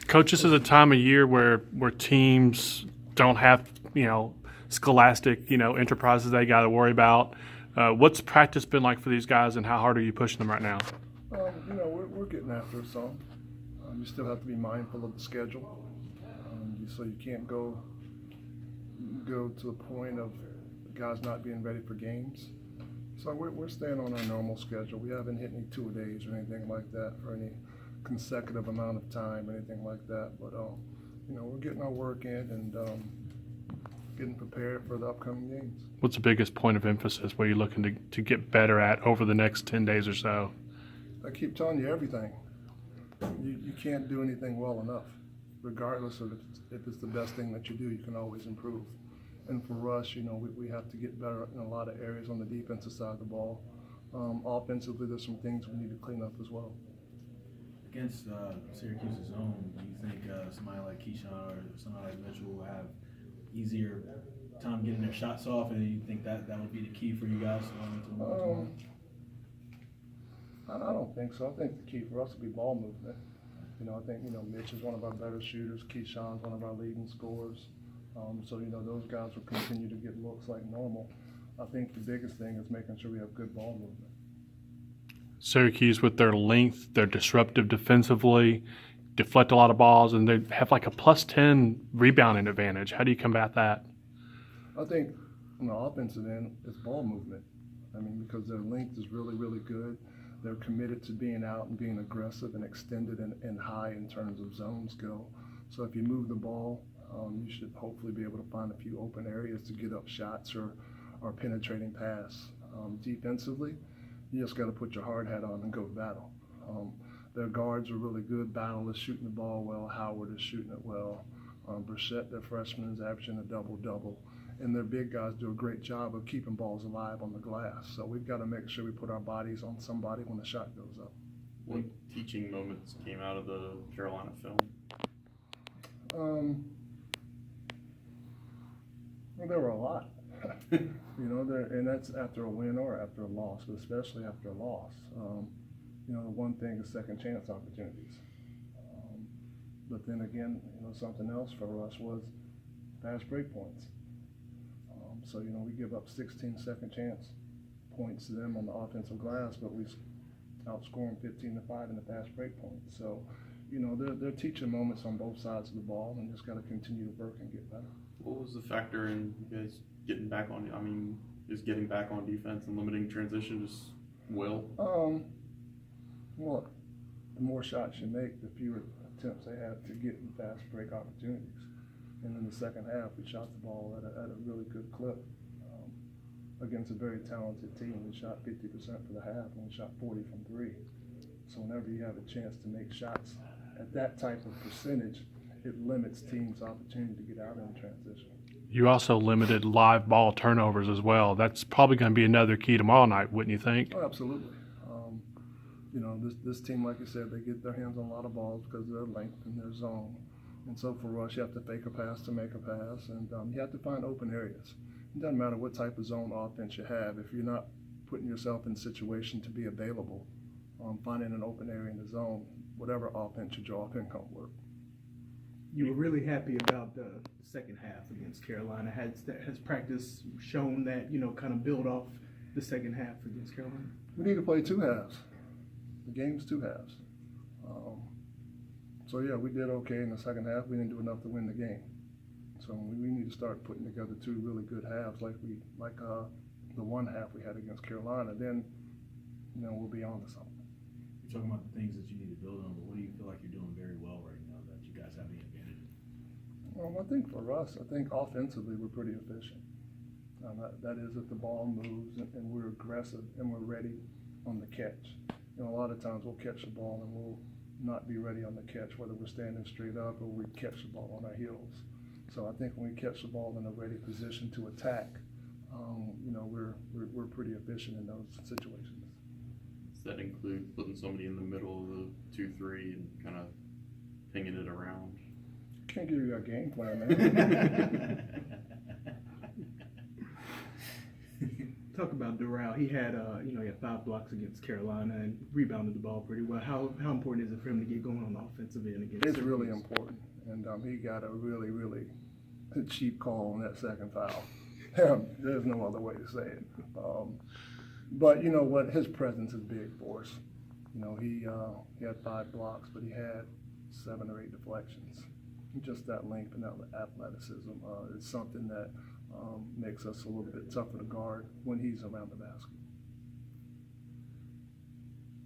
Coach, this is a time of year where teams don't have, scholastic, enterprises they got to worry about. What's practice been like for these guys, and how hard are you pushing them right now? We're getting after it some. You still have to be mindful of the schedule, so you can't go to the point of guys not being ready for games. So we're staying on our normal schedule. We haven't hit any two-a-days or anything like that for any consecutive amount of time or anything like that. But we're getting our work in and getting prepared for the upcoming games. What's the biggest point of emphasis where you're looking to get better at over the next 10 days or so? I keep telling you everything. You can't do anything well enough. Regardless of if it's the best thing that you do, you can always improve. And for us, we have to get better in a lot of areas on the defensive side of the ball. Offensively, there's some things we need to clean up as well. Against Syracuse's zone, do you think somebody like Keyshawn or somebody like Mitchell will have easier time getting their shots off, and you think that would be the key for you guys going into the zone? I don't think so. I think the key for us will be ball movement. I think, Mitch is one of our better shooters. Keyshawn's one of our leading scorers. So those guys will continue to get looks like normal. I think the biggest thing is making sure we have good ball movement. Syracuse, with their length, they're disruptive defensively, deflect a lot of balls, and they have like a +10 rebounding advantage. How do you combat that? I think on the offensive end, it's ball movement. Because their length is really, really good. They're committed to being out and being aggressive and extended and high in terms of zones go. So if you move the ball, you should hopefully be able to find a few open areas to get up shots or penetrating pass. Defensively, you just got to put your hard hat on and go battle. Their guards are really good. Battle is shooting the ball well. Howard is shooting it well. Brissett, their freshman, is averaging a double-double. And their big guys do a great job of keeping balls alive on the glass. So we've got to make sure we put our bodies on somebody when the shot goes up. What teaching moments came out of the Carolina film? Well, there were a lot. And that's after a win or after a loss, but especially after a loss. The one thing is second chance opportunities. But then again, something else for us was fast break points. So we give up 16 second chance points to them on the offensive glass, but we outscore them 15-5 in the fast break points. So, they're teaching moments on both sides of the ball, and just got to continue to work and get better. What was the factor in you guys getting back on? Just getting back on defense and limiting transition just will? Well, the more shots you make, the fewer attempts they have to get in fast break opportunities. And in the second half, we shot the ball at a really good clip against a very talented team. We shot 50% for the half, and we shot 40 from three. So whenever you have a chance to make shots at that type of percentage, it limits teams' opportunity to get out in transition. You also limited live ball turnovers as well. That's probably going to be another key tomorrow night, wouldn't you think? Oh, absolutely. This team, like I said, they get their hands on a lot of balls because of their length and their zone. And so for us, you have to fake a pass to make a pass, and you have to find open areas. It doesn't matter what type of zone offense you have. If you're not putting yourself in a situation to be available, finding an open area in the zone, whatever offense you draw up in can't work. You were really happy about the second half against Carolina. Has practice shown that, kind of build off the second half against Carolina? We need to play two halves. The game's two halves. So yeah, we did okay in the second half. We didn't do enough to win the game. So we need to start putting together two really good halves, like the one half we had against Carolina. Then, we'll be on to something. You're talking about the things that you need to build on, but what do you feel like you're doing very well right now that you guys have the advantage? Well, I think for us, offensively we're pretty efficient. That is if the ball moves and we're aggressive and we're ready on the catch. A lot of times we'll catch the ball and we'll not be ready on the catch, whether we're standing straight up or we catch the ball on our heels. So I think when we catch the ball in a ready position to attack, we're pretty efficient in those situations. Does that include putting somebody in the middle of the 2-3 and kind of pinging it around? Can't give you a game plan, man. talk about Doral. He had, he had 5 blocks against Carolina and rebounded the ball pretty well. How important is it for him to get going on the offensive end against It's Syracuse? really important, and he got a really, really cheap call on that second foul. There's no other way to say it. But you know what? His presence is big for us. You know, he had 5 blocks, but he had 7 or 8 deflections. Just that length and that athleticism is something that makes us a little bit tougher to guard when he's around the basket.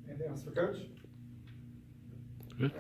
Anything else for Coach? Good.